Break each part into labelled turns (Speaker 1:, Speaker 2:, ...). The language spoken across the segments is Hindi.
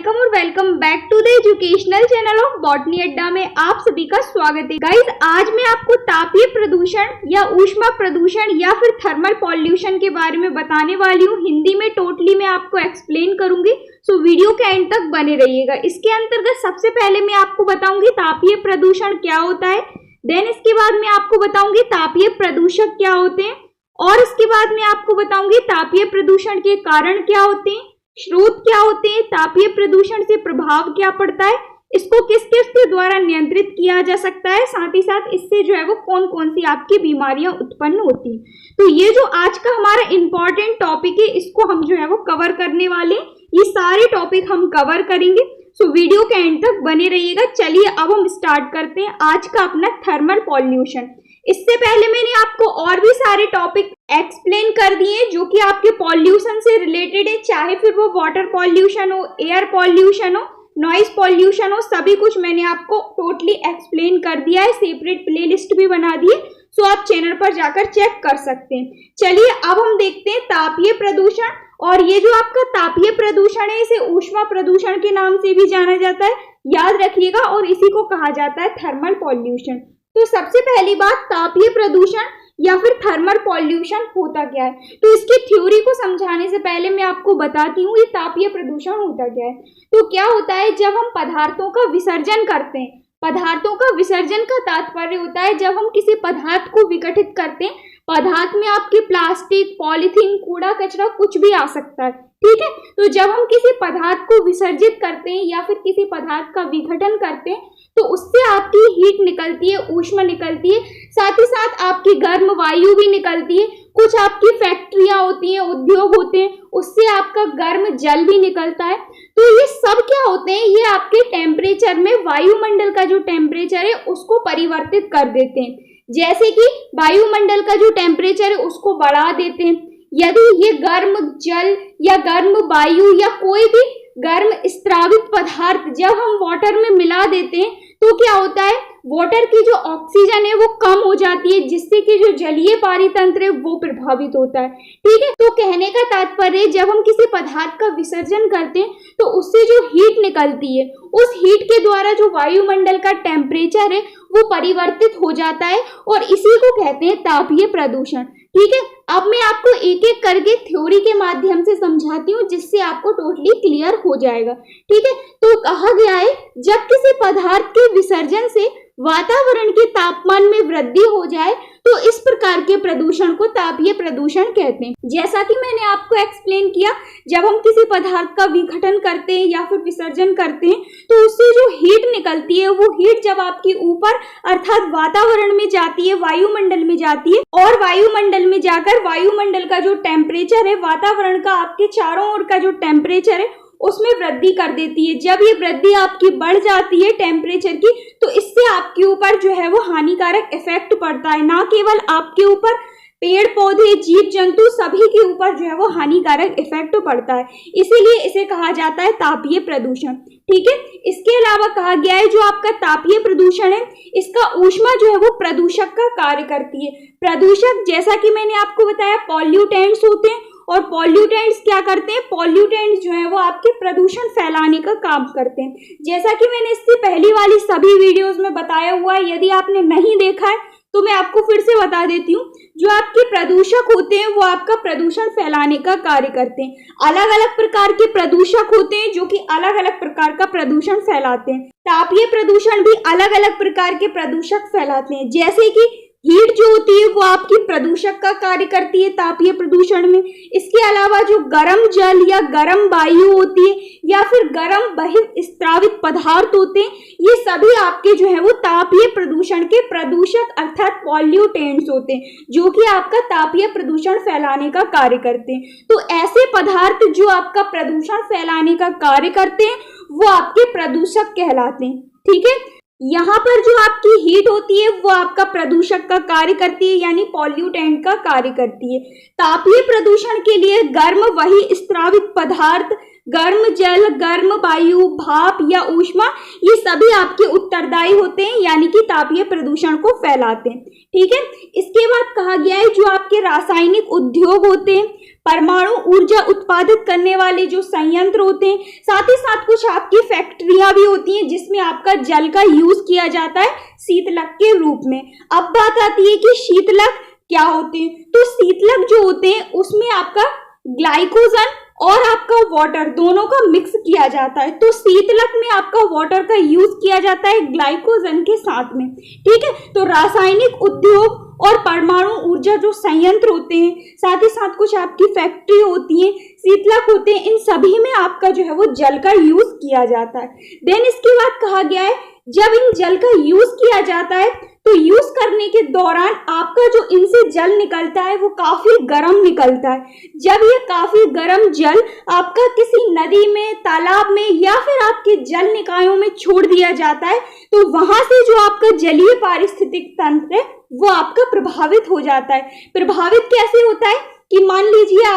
Speaker 1: वेलकम और welcome back to the educational channel of Botany Adda में आप सभी का स्वागत है। गाइस, आज मैं आपको तापीय प्रदूषण या ऊष्मा प्रदूषण या फिर थर्मल पॉल्यूशन के बारे में बताने वाली हूँ। हिंदी में टोटली मैं आपको एक्सप्लेन करूंगी, सो वीडियो के एंड तक बने रहिएगा। इसके अंतर्गत सबसे पहले मैं आपको बताऊंगी तापीय प्रदूषण क्या होता है, देन इसके बाद मैं आपको बताऊंगी तापीय प्रदूषक क्या होते हैं, और इसके बाद मैं आपको बताऊंगी तापीय प्रदूषण के कारण क्या होते हैं, स्रोत क्या होते हैं, तापीय प्रदूषण से प्रभाव क्या पड़ता है, इसको किस किस के द्वारा नियंत्रित किया जा सकता है, साथ ही साथ इससे जो है वो कौन कौन सी आपकी बीमारियां उत्पन्न होती हैं। तो ये जो आज का हमारा इंपॉर्टेंट टॉपिक है, इसको हम जो है वो कवर करने वाले हैं। ये सारे टॉपिक हम कवर करेंगे, सो वीडियो के एंड तक बने रहिएगा। चलिए अब हम स्टार्ट करते हैं आज का अपना थर्मल पॉल्यूशन। इससे पहले मैंने आपको और भी सारे टॉपिक एक्सप्लेन कर दिए जो कि आपके पॉल्यूशन से रिलेटेड है, चाहे फिर वो वाटर पॉल्यूशन हो, एयर पॉल्यूशन हो, नॉइज पॉल्यूशन हो, सभी कुछ मैंने आपको टोटली एक्सप्लेन कर दिया है। सेपरेट प्लेलिस्ट भी बना दी है, सो आप चैनल पर जाकर चेक कर सकते हैं। चलिए अब हम देखते हैं तापीय प्रदूषण। और ये जो आपका तापीय प्रदूषण है, इसे ऊष्मा प्रदूषण के नाम से भी जाना जाता है, याद रखिएगा, और इसी को कहा जाता है थर्मल पॉल्यूशन। तो सबसे पहली बात, तापीय प्रदूषण या फिर थर्मल पॉल्यूशन होता क्या है। तो इसकी थ्योरी को समझाने से पहले मैं आपको बताती हूँ ये तापीय प्रदूषण होता क्या है। तो क्या होता है, जब हम पदार्थों का विसर्जन करते हैं, पदार्थों का विसर्जन का तात्पर्य होता है जब हम किसी पदार्थ को विघटित करते हैं, पदार्थ में आपके प्लास्टिक, पॉलीथीन, कूड़ा कचरा कुछ भी आ सकता है, ठीक है। तो जब हम किसी पदार्थ को विसर्जित करते हैं या फिर किसी पदार्थ का विघटन करते हैं, तो उससे आपकी हीट निकलती है, ऊष्मा निकलती है, साथ ही साथ आपकी गर्म वायु भी निकलती है। कुछ आपकी फैक्ट्रियां होती हैं, उद्योग होते हैं, उससे आपका गर्म जल भी निकलता है। तो ये सब क्या होते हैं, ये आपके टेम्परेचर में, वायुमंडल का जो टेम्परेचर है उसको परिवर्तित कर देते हैं। जैसे कि वायुमंडल का जो टेम्परेचर है उसको बढ़ा देते हैं। यदि ये गर्म जल या गर्म वायु या कोई भी गर्म स्रावित पदार्थ जब हम वाटर में मिला देते हैं, तो क्या होता है, वाटर की जो ऑक्सीजन है वो कम हो जाती है, जिससे कि जो जलीय पारितंत्र है वो प्रभावित होता है, ठीक है। तो कहने का तात्पर्य, जब हम किसी पदार्थ का विसर्जन करते हैं तो उससे जो हीट निकलती है, उस हीट के द्वारा जो वायुमंडल का टेम्परेचर है वो परिवर्तित हो जाता है, और इसी को कहते हैं तापीय प्रदूषण, ठीक है। अब मैं आपको एक एक करके थ्योरी के माध्यम से समझाती हूँ, जिससे आपको टोटली क्लियर हो जाएगा, ठीक है। तो कहा गया है, जब किसी पदार्थ के विसर्जन से वातावरण के तापमान में वृद्धि हो जाए तो इस प्रकार के प्रदूषण को तापीय प्रदूषण कहते हैं। जैसा कि मैंने आपको एक्सप्लेन किया, जब हम किसी पदार्थ का विघटन करते हैं या फिर विसर्जन करते हैं, तो उससे जो हीट निकलती है, वो हीट जब आपके ऊपर अर्थात वातावरण में जाती है, वायुमंडल में जाती है, और वायुमंडल में जाकर वायुमंडल का जो टेम्परेचर है, वातावरण का आपके चारों ओर का जो टेम्परेचर है उसमें वृद्धि कर देती है। जब ये वृद्धि आपकी बढ़ जाती है टेम्परेचर की, तो इससे आपके ऊपर जो है वो हानिकारक इफेक्ट पड़ता है। ना केवल आपके ऊपर, पेड़ पौधे, जीव जंतु, सभी के ऊपर जो है वो हानिकारक इफेक्ट पड़ता है। इसीलिए इसे कहा जाता है तापीय प्रदूषण, ठीक है। इसके अलावा कहा गया है, जो आपका तापीय प्रदूषण है, इसका ऊष्मा जो है वो प्रदूषक का कार्य करती है। प्रदूषक, जैसा कि मैंने आपको बताया, पॉल्यूटेंट्स होते हैं, और पॉल्यूटेंट्स क्या करते हैं, पॉल्यूटेंट्स जो है वो आपके प्रदूषण फैलाने का काम करते हैं। जैसा कि मैंने इससे पहली वाली सभी वीडियोस में बताया हुआ है, यदि आपने नहीं देखा है तो मैं आपको फिर से बता देती हूँ। जो आपके प्रदूषक होते हैं वो आपका प्रदूषण फैलाने का कार्य करते हैं। अलग अलग प्रकार के प्रदूषक होते हैं जो कि अलग अलग प्रकार का प्रदूषण फैलाते हैं। तापीय प्रदूषण भी अलग अलग प्रकार के प्रदूषक फैलाते हैं। जैसे कि हीट जो होती है वो आपकी प्रदूषक का कार्य करती है तापीय प्रदूषण में। इसके अलावा जो गर्म जल या गर्म वायु होती है या फिर गर्म बहिर्स्रावित पदार्थ होते हैं, ये सभी आपके जो है वो तापीय प्रदूषण के प्रदूषक अर्थात पॉल्यूटेंट्स होते हैं, जो कि आपका तापीय प्रदूषण फैलाने का कार्य करते हैं। तो ऐसे पदार्थ जो आपका प्रदूषण फैलाने का कार्य करते हैं वो आपके प्रदूषक कहलाते हैं, ठीक है। यहाँ पर जो आपकी हीट होती है वो आपका प्रदूषक का कार्य करती है, यानी पॉल्यूटेंट का कार्य करती है। तापीय प्रदूषण के लिए गर्म वही स्रावित पदार्थ गर्म जल, गर्म वायु, भाप या ऊष्मा, ये सभी आपके उत्तरदायी होते हैं, यानी कि तापीय प्रदूषण को फैलाते हैं। ठीक है, इसके बाद कहा गया है जो आपके रासायनिक उद्योग होते हैं, परमाणु ऊर्जा उत्पादित करने वाले जो संयंत्र होते हैं, साथ ही साथ कुछ आपकी फैक्ट्रियां भी होती हैं जिसमें आपका जल का यूज किया जाता है शीतलक के रूप में। अब बात आती है कि शीतलक क्या होते हैं। तो शीतलक जो होते हैं उसमें आपका ग्लाइकोजन और आपका वाटर दोनों का मिक्स किया जाता है। तो शीतलक में आपका वाटर का यूज किया जाता है ग्लाइकोजन के साथ में। ठीक है, तो रासायनिक उद्योग और परमाणु ऊर्जा जो संयंत्र होते हैं, साथ ही साथ कुछ आपकी फैक्ट्री होती हैं, शीतलक होते हैं, इन सभी में आपका जो है वो जल का यूज किया जाता है। देन इसके बाद कहा गया है जब इन जल का यूज किया जाता है तो यूज करने के दौरान आपका जो इनसे जल निकलता है वो काफी गर्म निकलता है। जब ये काफी गर्म जल आपका किसी नदी में, तालाब में या फिर आपके जल निकायों में छोड़ दिया जाता है तो वहां से जो आपका जलीय पारिस्थितिक तंत्र है वो आपका प्रभावित हो जाता है। प्रभावित कैसे होता है कि मान लीजिए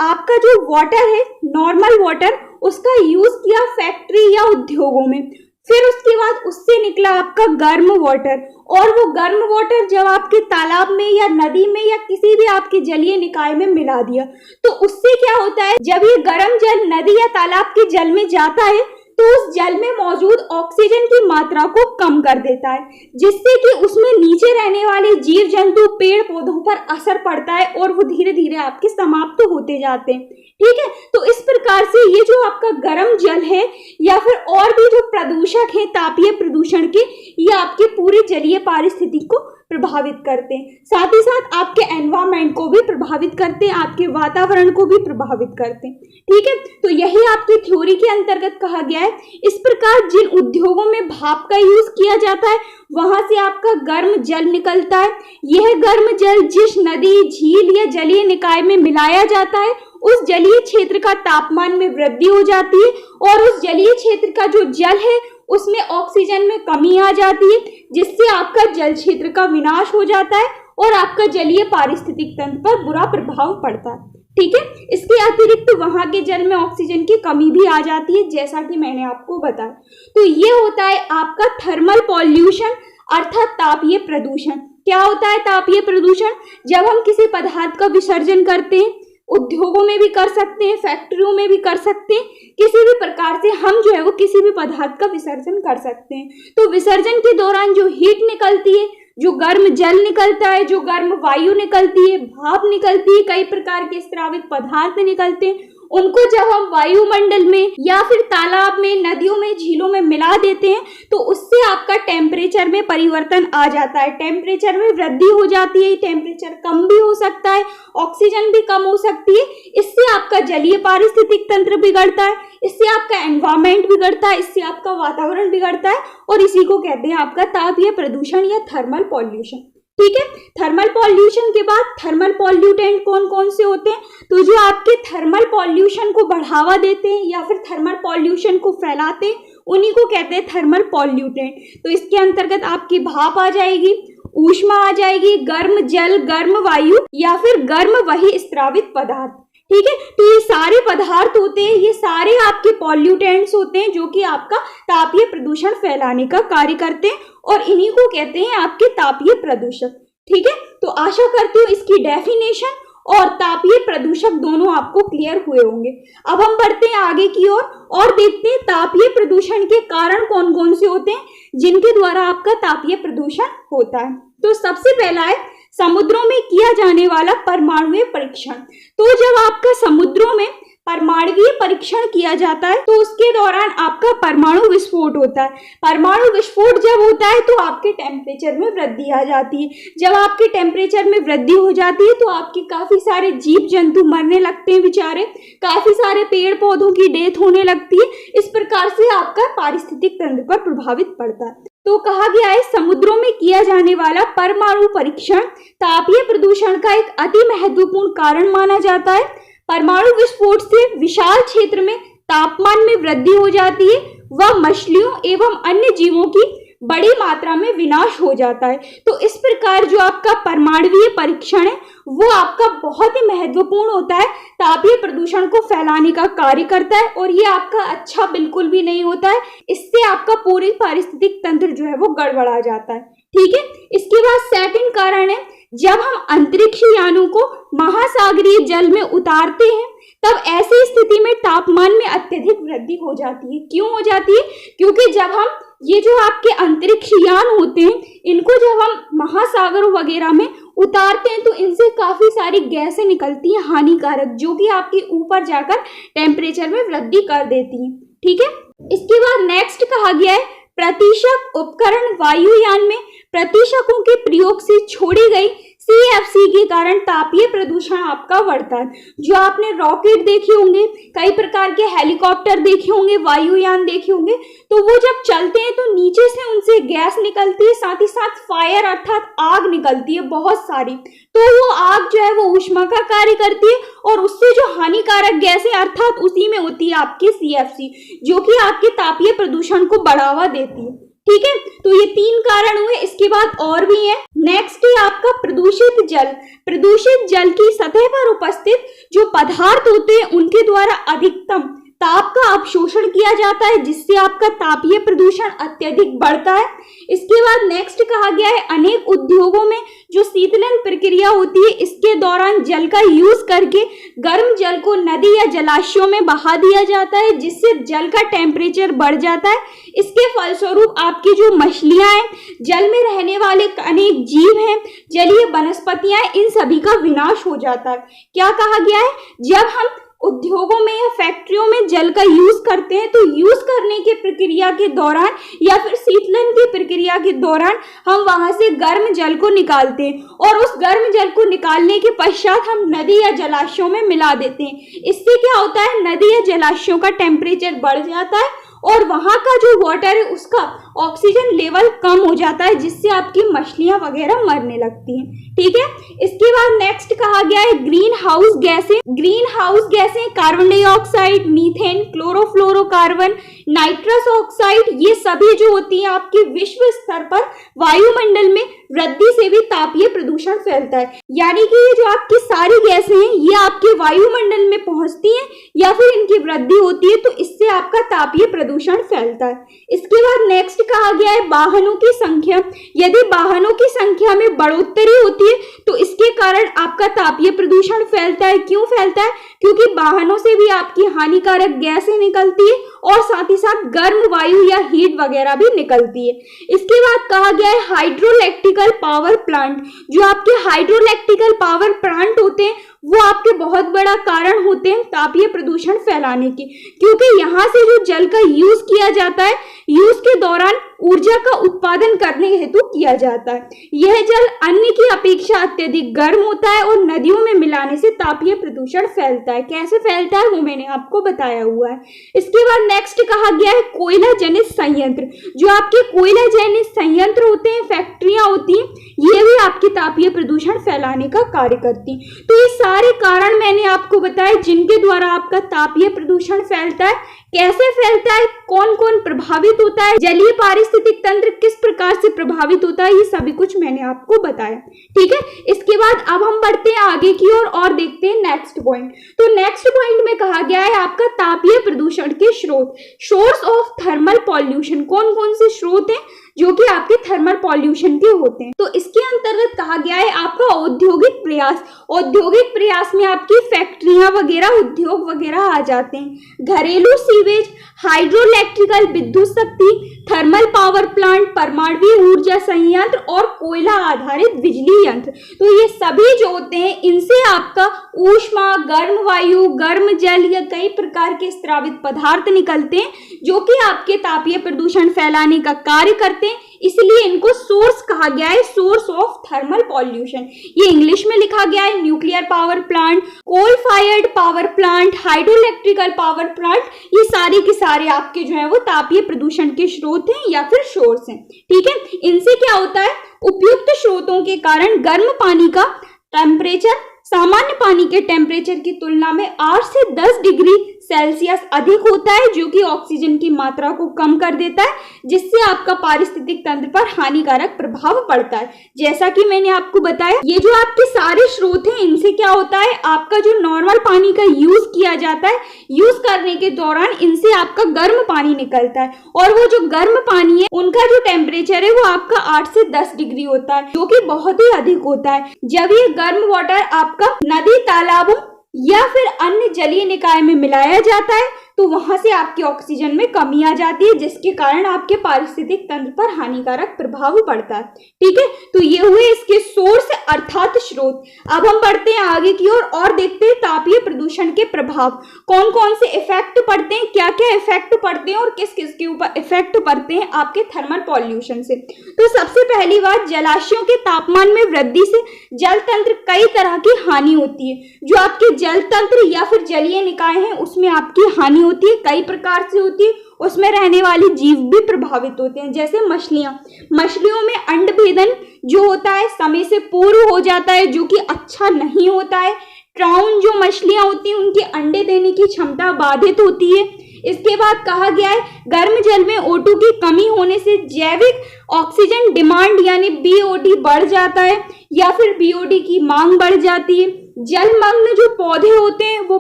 Speaker 1: आपका जो वाटर है, नॉर्मल वाटर, उसका यूज किया फैक्ट्री या उद्योगों में, फिर उसके बाद उससे निकला आपका गर्म वाटर, और वो गर्म वाटर जब आपके तालाब में या नदी में या किसी भी आपके जलीय निकाय में मिला दिया तो उससे क्या होता है, जब ये गर्म जल नदी या तालाब के जल में जाता है तो उस जल में मौजूद ऑक्सीजन की मात्रा को कम कर देता है, जिससे कि उसमें नीचे रहने वाले जीव जंतु, पेड़ पौधों पर असर पड़ता है और वो धीरे धीरे आपके समाप्त होते जाते हैं। ठीक है, तो इस प्रकार से ये जो आपका गर्म जल है या फिर और भी जो प्रदूषक है तापीय प्रदूषण के, ये आपके पूरे जलीय पारिस्थितिकी को प्रभावित करते हैं, साथ ही साथ आपके एनवायरमेंट को भी प्रभावित करते हैं, आपके वातावरण को भी प्रभावित करते हैं। ठीक है, तो यही आपकी थ्योरी के अंतर्गत कहा गया है। इस प्रकार जिन उद्योगों में भाप का यूज किया जाता है वहां से आपका गर्म जल निकलता है। यह गर्म जल जिस नदी, झील या जलीय निकाय में मिलाया जाता है उस जलीय क्षेत्र का तापमान में वृद्धि हो जाती है और उस जलीय क्षेत्र का जो जल है उसमें ऑक्सीजन में कमी आ जाती है, जिससे आपका जल क्षेत्र का विनाश हो जाता है और आपका जलीय पारिस्थितिक तंत्र पर बुरा प्रभाव पड़ता है। ठीक है, इसके अतिरिक्त वहां के जल में ऑक्सीजन की कमी भी आ जाती है, जैसा कि मैंने आपको बताया। तो ये होता है आपका थर्मल पॉल्यूशन अर्थात तापीय प्रदूषण। क्या होता है तापीय प्रदूषण? जब हम किसी पदार्थ का विसर्जन करते हैं, उद्योगों में भी कर सकते हैं, फैक्ट्रियों में भी कर सकते हैं, किसी भी प्रकार से हम जो है वो किसी भी पदार्थ का विसर्जन कर सकते हैं। तो विसर्जन के दौरान जो हीट निकलती है, जो गर्म जल निकलता है, जो गर्म वायु निकलती है, भाप निकलती है, कई प्रकार के स्रावित पदार्थ निकलते हैं, उनको जब हम वायुमंडल में या फिर तालाब में, नदियों में, झीलों में मिला देते हैं तो उससे आपका टेम्परेचर में परिवर्तन आ जाता है, टेम्परेचर में वृद्धि हो जाती है, टेम्परेचर कम भी हो सकता है, ऑक्सीजन भी कम हो सकती है। इससे आपका जलीय पारिस्थितिक तंत्र बिगड़ता है, इससे आपका एनवायरमेंट बिगड़ता है, इससे आपका वातावरण बिगड़ता है और इसी को कहते हैं आपका तापीय प्रदूषण या थर्मल पॉल्यूशन। ठीक है, थर्मल पॉल्यूशन के बाद थर्मल पॉल्यूटेंट कौन कौन से होते हैं? तो जो आपके थर्मल पॉल्यूशन को बढ़ावा देते हैं या फिर थर्मल पॉल्यूशन को फैलाते हैं उन्हीं को कहते हैं थर्मल पॉल्यूटेंट। तो इसके अंतर्गत आपकी भाप आ जाएगी, ऊष्मा आ जाएगी, गर्म जल, गर्म वायु या फिर गर्म वही स्रावित पदार्थ। ठीक है, तो ये सारे पदार्थ होते हैं, ये सारे आपके पॉल्यूटेंट्स होते हैं जो कि आपका तापीय प्रदूषण फैलाने का कार्य करते हैं और इन्हीं को कहते हैं आपके तापीय प्रदूषक। ठीक है, तो आशा करती हूँ इसकी डेफिनेशन और तापीय प्रदूषक दोनों आपको क्लियर हुए होंगे। अब हम बढ़ते हैं आगे की ओर और देखते हैं तापीय प्रदूषण के कारण कौन कौन से होते हैं जिनके द्वारा आपका तापीय प्रदूषण होता है। तो सबसे पहला है समुद्रों में किया जाने वाला परमाणुीय परीक्षण। तो जब आपका समुद्रों में परमाणुीय परीक्षण किया जाता है तो उसके दौरान आपका परमाणु विस्फोट होता है। परमाणु विस्फोट जब होता है तो आपके टेम्परेचर में वृद्धि आ जाती है। जब आपके टेम्परेचर में वृद्धि हो जाती है तो आपके काफी सारे जीव जंतु मरने लगते हैं बेचारे, काफी सारे पेड़ पौधों की डेथ होने लगती है। इस प्रकार से आपका पारिस्थितिक तंत्र पर प्रभावित पड़ता है। तो कहा गया है समुद्रों में किया जाने वाला परमाणु परीक्षण तापीय प्रदूषण का एक अति महत्वपूर्ण कारण माना जाता है। परमाणु विस्फोट से विशाल क्षेत्र में तापमान में वृद्धि हो जाती है व मछलियों एवं अन्य जीवों की बड़ी मात्रा में विनाश हो जाता है। तो इस प्रकार जो आपका परमाणुीय परीक्षण है वो आपका बहुत ही महत्वपूर्ण होता है, तापीय प्रदूषण को फैलाने का कार्य करता है और ये आपका अच्छा बिल्कुल भी नहीं होता है। इससे आपका पूरी पारिस्थितिक तंत्र जो है वो गड़बड़ा जाता है। ठीक है, इसके बाद सेकंड कारण है, जब हम अंतरिक्ष यानों को महासागरीय जल में उतारते हैं तब ऐसी स्थिति में तापमान में अत्यधिक वृद्धि हो जाती है। क्यों हो जाती है? क्योंकि जब हम ये जो आपके अंतरिक्ष यान होते हैं इनको जब हम महासागरों वगैरह में उतारते हैं तो इनसे काफी सारी गैसें निकलती हैं हानिकारक, जो कि आपके ऊपर जाकर टेम्परेचर में वृद्धि कर देती हैं। ठीक है, इसके बाद नेक्स्ट कहा गया है, प्रतिशक उपकरण वायुयान में प्रतिशकों के प्रयोग से छोड़ी गई CFC के कारण तापीय प्रदूषण आपका बढ़ता है। जो आपने रॉकेट देखे होंगे, कई प्रकार के हेलीकॉप्टर देखे होंगे, वायुयान देखे होंगे, तो वो जब चलते हैं तो नीचे से उनसे गैस निकलती है, साथ ही साथ फायर अर्थात आग निकलती है बहुत सारी। तो वो आग जो है वो ऊष्मा का कार्य करती है और उससे जो हानिकारक गैसें अर्थात उसी में होती है आपकी CFC, जो कि आपके तापीय प्रदूषण को बढ़ावा देती है। ठीक है, तो ये 3 कारण हुए। इसके बाद और भी है। नेक्स्ट है आपका प्रदूषित जल। प्रदूषित जल की सतह पर उपस्थित जो पदार्थ होते हैं उनके द्वारा अधिकतम ताप का अवशोषण किया जाता है, जिससे आपका तापीय प्रदूषण अत्यधिक बढ़ता है। इसके बाद नेक्स्ट कहा गया है, अनेक उद्योगों में जो शीतलन प्रक्रिया होती है इसके दौरान जल का यूज करके गर्म जल को नदी या जलाशयों में बहा दिया जाता है, जिससे जल का टेम्परेचर बढ़ जाता है। इसके फलस्वरूप आपकी जो मछलियां हैं, जल में रहने वाले अनेक जीव हैं, जलीय वनस्पतियां, इन सभी का विनाश हो जाता है। क्या कहा गया है? जब हम उद्योगों में या फैक्ट्रियों में जल का यूज करते हैं तो यूज करने की प्रक्रिया के दौरान या फिर शीतलन की प्रक्रिया के दौरान हम वहां से गर्म जल को निकालते हैं और उस गर्म जल को निकालने के पश्चात हम नदी या जलाशयों में मिला देते हैं। इससे क्या होता है, नदी या जलाशयों का टेम्परेचर बढ़ जाता है और वहां का जो वाटर है उसका ऑक्सीजन लेवल कम हो जाता है, जिससे आपकी मछलियां वगैरह मरने लगती हैं। ठीक है, इसके बाद नेक्स्ट कहा गया है ग्रीन हाउस गैसें। ग्रीन हाउस गैसें carbon dioxide, methane, chlorofluorocarbon, nitrous oxide, ये सभी जो होती है आपके विश्व स्तर पर वायुमंडल में वृद्धि से भी तापीय प्रदूषण फैलता है। यानी कि ये जो आपकी सारी गैसें हैं ये आपके वायुमंडल में पहुंचती हैं या फिर इनकी वृद्धि होती है, तो इससे आपका तापीय प्रदूषण फैलता है। इसके बाद नेक्स्ट कहा गया है वाहनों की संख्या। यदि वाहनों की संख्या में बढ़ोतरी होती है तो इसके कारण आपका तापीय प्रदूषण फैलता है। क्यों फैलता है? क्योंकि वाहनों से भी आपकी हानिकारक गैसें निकलती है और साथ ही साथ गर्म वायु या हीट वगैरह भी निकलती है। इसके बाद कहा गया है हाइड्रोइलेक्ट्रिकल पावर प्लांट। जो आपके हाइड्रोइलेक्ट्रिकल पावर प्लांट होते हैं वो आपके बहुत बड़ा कारण होते हैं तापीय प्रदूषण फैलाने की, क्योंकि यहाँ से जो जल का यूज किया जाता है, यूज के दौरान ऊर्जा का उत्पादन करने हेतु किया जाता है। यह जल अन्य की अपेक्षा अत्यधिक गर्म होता है और नदियों में मिलाने से तापीय प्रदूषण फैलता है। कैसे फैलता है वो मैंने आपको बताया हुआ है। इसके बाद नेक्स्ट कहा गया है कोयला जनित संयंत्र। जो आपके कोयला जनित संयंत्र होते हैं, फैक्ट्रियां होती हैं, ये भी आपके तापीय प्रदूषण फैलाने का कार्य करती। तो ये सारे कारण मैंने आपको बताए जिनके द्वारा आपका तापीय प्रदूषण फैलता है। कैसे फैलता है, कौन कौन प्रभावित होता है, जलीय पारिस्थितिक तंत्र किस प्रकार से प्रभावित होता है, ये सभी कुछ मैंने आपको बताया। ठीक है, इसके बाद अब हम बढ़ते हैं आगे की ओर और देखते हैं नेक्स्ट पॉइंट। तो नेक्स्ट पॉइंट में कहा गया है आपका तापीय प्रदूषण के स्रोत, सोर्स ऑफ थर्मल पॉल्यूशन। कौन कौन से स्रोत हैं जो कि आपके थर्मल पॉल्यूशन के होते हैं? तो इसके अंतर्गत कहा गया है आपका औद्योगिक प्रयास। औद्योगिक प्रयास में आपकी फैक्ट्रियां वगैरह, उद्योग वगैरह आ जाते हैं। घरेलू सीवेज, हाइड्रोइलेक्ट्रिकल विद्युत शक्ति, थर्मल पावर प्लांट, परमाणु ऊर्जा संयंत्र और कोयला आधारित बिजली यंत्र। तो ये सभी जो होते हैं इनसे आपका ऊष्मा, गर्म वायु, गर्म जल या कई प्रकार के स्रावित पदार्थ निकलते हैं जो कि आपके तापीय प्रदूषण फैलाने का कार्य करते हैं। इसलिए इनको सोर्स कहा गया है, सोर्स ऑफ थर्मल पॉल्यूशन। ये इंग्लिश में लिखा गया है nuclear power plant, coal fired power plant, hydroelectrical power plant, ये सारे के सारे आपके जो है वो तापीय प्रदूषण के स्रोत हैं या फिर सोर्स हैं। ठीक है, इनसे क्या होता है, उपयुक्त स्रोतों के कारण गर्म पानी का टेम्परेचर सामान्य पानी के टेम्परेचर की तुलना में 8 से 10 डिग्री सेल्सियस अधिक होता है, जो कि ऑक्सीजन की मात्रा को कम कर देता है, जिससे आपका पारिस्थितिक तंत्र पर हानिकारक प्रभाव पड़ता है। जैसा कि मैंने आपको बताया, ये जो आपके सारे स्रोत हैं, इनसे क्या होता है, आपका जो नॉर्मल पानी का यूज किया जाता है, यूज करने के दौरान इनसे आपका गर्म पानी निकलता है, और वो जो गर्म पानी है उनका जो टेम्परेचर है वो आपका 8 से 10 डिग्री होता है, जो कि बहुत ही अधिक होता है। जब ये गर्म वाटर आपका नदी, तालाबों या फिर अन्य जलीय निकाय में मिलाया जाता है, तो वहां से आपके ऑक्सीजन में कमी आ जाती है, जिसके कारण आपके पारिस्थितिक तंत्र पर हानिकारक प्रभाव पड़ता है। ठीक है, तो ये हुए इसके सोर्स अर्थात स्रोत। अब हम बढ़ते हैं आगे की ओर और देखते हैं तापीय प्रदूषण के प्रभाव, कौन कौन से इफेक्ट पड़ते हैं, क्या क्या इफेक्ट पड़ते हैं और किस किस के ऊपर इफेक्ट पड़ते हैं आपके थर्मल पॉल्यूशन से। तो सबसे पहली बात, जलाशयों के तापमान में वृद्धि से जल तंत्र कई तरह की हानि होती है। जो आपके जल तंत्र या फिर जलीय निकाय हैं उसमें आपकी हानि होती है, कई प्रकार से होती है। उसमें रहने वाले जीव भी प्रभावित होते हैं, जैसे मछलियों में अंडभेदन जो होता है समय से पूर्व हो जाता है, जो कि अच्छा नहीं होता है। ट्राउन जो मछलियां होती हैं उनके अंडे देने की क्षमता बाधित होती है। इसके बाद कहा गया है गर्म जल में O2 की कमी होने से जैविक ऑक्सीजन डिमांड यानी BOD बढ़ जाता है, या फिर BOD की मांग बढ़ जाती है। जलमग्न जो पौधे होते हैं वो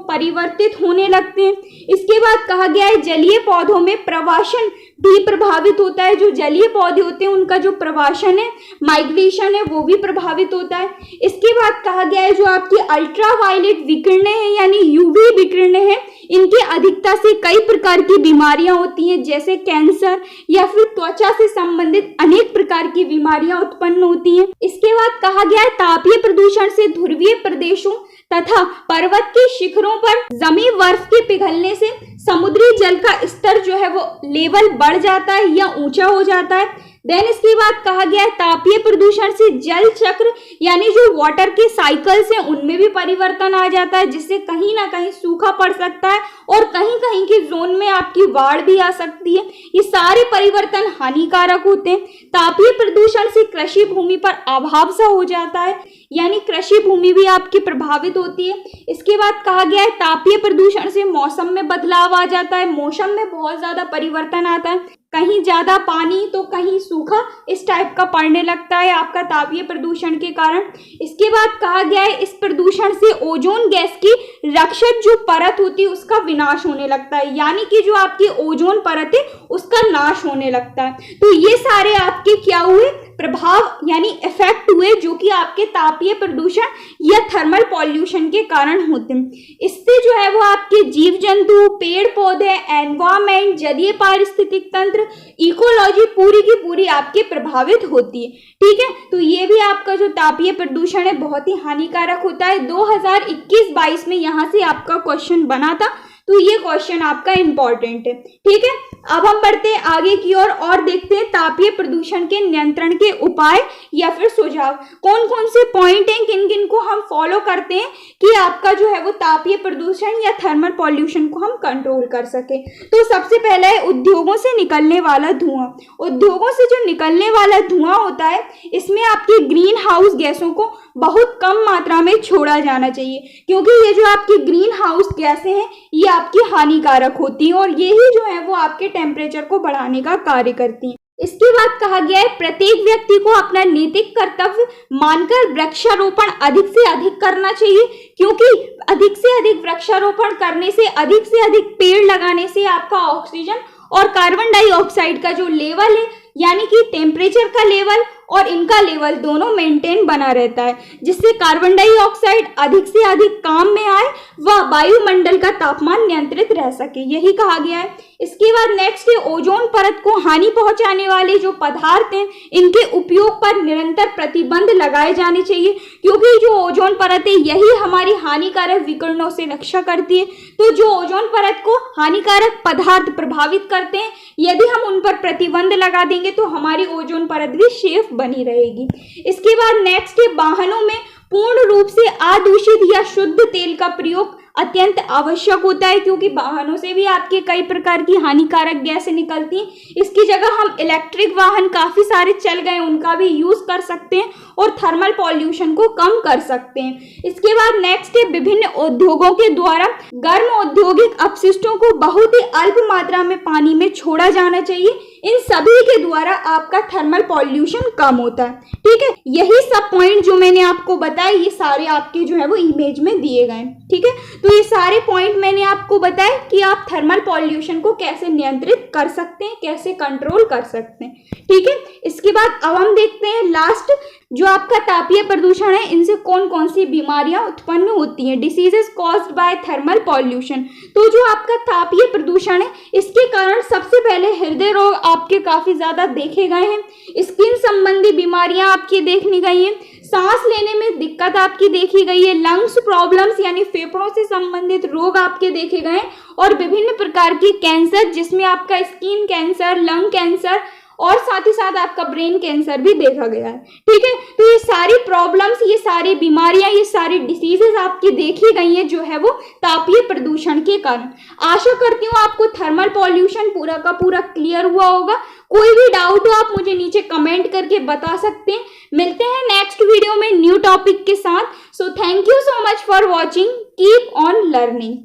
Speaker 1: परिवर्तित होने लगते हैं। इसके बाद कहा गया है जलीय पौधों में प्रवासन भी प्रभावित होता है। जो जलीय पौधे होते हैं उनका जो प्रवासन है, माइग्रेशन है, वो भी प्रभावित होता है। इसके बाद कहा गया है जो आपकी अल्ट्रावायलेट विकिरणें हैं यानी UV विकिरणें हैं, इनकी अधिकता से कई प्रकार की बीमारियां होती हैं, जैसे कैंसर या फिर त्वचा से संबंधित अनेक प्रकार की बीमारियां उत्पन्न होती हैं। इसके बाद कहा गया है तापीय प्रदूषण से ध्रुवीय प्रदेशों तथा पर्वत के शिखरों पर जमी बर्फ के पिघलने से समुद्री जल का स्तर जो है वो लेवल बढ़ जाता है या ऊंचा हो जाता है। देन इसके बाद कहा गया है तापीय प्रदूषण से जल चक्र यानी जो वाटर के साइकिल्स हैं उनमें भी परिवर्तन आ जाता है, जिससे कहीं ना कहीं सूखा पड़ सकता है और कहीं कहीं के जोन में आपकी बाढ़ भी आ सकती है। ये सारे परिवर्तन हानिकारक होते हैं। तापीय प्रदूषण से कृषि भूमि पर अभाव सा हो जाता है, यानी कृषि भूमि भी आपकी प्रभावित होती है। इसके बाद कहा गया है तापीय प्रदूषण से मौसम में बदलाव आ जाता है, मौसम में बहुत ज्यादा परिवर्तन आता है, कहीं ज्यादा पानी तो कहीं सूखा, इस टाइप का पड़ने लगता है आपका तापीय प्रदूषण के कारण। इसके बाद कहा गया है इस प्रदूषण से ओजोन गैस की रक्षक जो परत होती है उसका विनाश होने लगता है, यानी कि जो आपकी ओजोन परत है उसका नाश होने लगता है। तो ये सारे आपके क्या हुए प्रभाव यानी इफेक्ट हुए, जो कि आपके तापीय प्रदूषण या थर्मल पॉल्यूशन के कारण होते हैं। इससे जो है वो आपके जीव जंतु, पेड़ पौधे, एनवायरमेंट, जलीय पारिस्थितिक तंत्र, इकोलॉजी पूरी की पूरी आपके प्रभावित होती है। ठीक है, तो ये भी आपका जो तापीय प्रदूषण है बहुत ही हानिकारक होता है। 2021-22 में यहाँ से आपका क्वेश्चन बना था, तो ये क्वेश्चन आपका इंपॉर्टेंट है। ठीक है, अब हम बढ़ते हैं आगे की ओर और देखते हैं तापीय प्रदूषण के नियंत्रण के उपाय या फिर सुझाव। कौन कौन से पॉइंट हैं, किन किन को हम फॉलो करते हैं कि आपका जो है वो तापीय प्रदूषण या थर्मल पॉल्यूशन को हम कंट्रोल कर सके। तो सबसे पहला है उद्योगों से निकलने वाला धुआं। उद्योगों से जो निकलने वाला धुआं होता है इसमें आपकी ग्रीन हाउस गैसों को बहुत कम मात्रा में छोड़ा जाना चाहिए, क्योंकि ये जो आपकी ग्रीन हाउस गैसें हैं ये आपकी हानिकारक होती हैं और ये ही जो है वो आपके टेम्परेचर को बढ़ाने का कार्य करती हैं। इसके बाद कहा गया है प्रत्येक व्यक्ति को अपना नैतिक कर्तव्य मानकर वृक्षारोपण अधिक से अधिक करना चाहिए, क्योंकि अधिक से अधिक वृक्षारोपण करने से, अधिक से अधिक पेड़ लगाने से आपका ऑक्सीजन और कार्बन डाइऑक्साइड का जो लेवल है यानी कि टेम्परेचर का लेवल और इनका लेवल दोनों मेंटेन बना रहता है, जिससे कार्बन डाइऑक्साइड अधिक से अधिक काम में आए व वायुमंडल का तापमान नियंत्रित रह सके, यही कहा गया है। इसके बाद नेक्स्ट है ओजोन परत को हानि पहुंचाने वाले जो पदार्थ हैं इनके उपयोग पर निरंतर प्रतिबंध लगाए जाने चाहिए, क्योंकि जो ओजोन परत है यही हमारी हानिकारक विकिरणों से रक्षा करती है। तो जो ओजोन परत को हानिकारक पदार्थ प्रभावित करते हैं यदि हम उन पर प्रतिबंध लगा देंगे तो हमारी ओजोन परत भी सेफ बनी रहेगी। इसके बाद नेक्स्ट है वाहनों में पूर्ण रूप से अदूषित या शुद्ध तेल का प्रयोग अत्यंत आवश्यक होता है, क्योंकि वाहनों से भी आपके कई प्रकार की हानिकारक गैसें निकलती हैं। इसकी जगह हम इलेक्ट्रिक वाहन काफी सारे चल गए, उनका भी यूज कर सकते हैं और थर्मल पॉल्यूशन को कम कर सकते हैं। इसके बाद नेक्स्ट है, विभिन्न उद्योगों के द्वारा गर्म औद्योगिक अपशिष्टों को बहुत ही अल्प मात्रा में पानी में छोड़ा जाना चाहिए। इन सभी के द्वारा आपका थर्मल पॉल्यूशन कम होता है। ठीक है, यही सब पॉइंट जो मैंने आपको बताए ये सारे आपके जो है वो इमेज में दिए गए। ठीक है, तो ये सारे पॉइंट मैंने आपको बताए कि आप थर्मल पॉल्यूशन को कैसे नियंत्रित कर सकते हैं, कैसे कंट्रोल कर सकते हैं। ठीक है, इसके बाद अब हम देखते हैं लास्ट, जो आपका तापीय प्रदूषण है, इनसे कौन कौन सी बीमारियां उत्पन्न होती हैं, diseases caused by thermal pollution. तो जो आपका तापीय प्रदूषण है, इसके कारण सबसे पहले हृदय रोग आपके काफी ज्यादा देखे गए हैं, स्किन संबंधी बीमारियां आपकी देखनी गई हैं, सांस लेने में दिक्कत आपकी देखी गई है, लंग्स प्रॉब्लम्स यानी फेफड़ों से संबंधित रोग आपके देखे गए हैं, और विभिन्न प्रकार की कैंसर जिसमें आपका स्किन कैंसर, लंग कैंसर और साथ ही साथ आपका ब्रेन कैंसर भी देखा गया है। ठीक है, तो ये सारी प्रॉब्लम्स, ये सारी बीमारियां, ये सारी डिसीजेस आपकी देखी गई हैं जो है वो तापीय प्रदूषण के कारण। आशा करती हूँ आपको थर्मल पॉल्यूशन पूरा का पूरा क्लियर हुआ होगा। कोई भी डाउट हो आप मुझे नीचे कमेंट करके बता सकते हैं। मिलते हैं नेक्स्ट वीडियो में न्यू टॉपिक के साथ। So thank you so much for watching, keep on learning.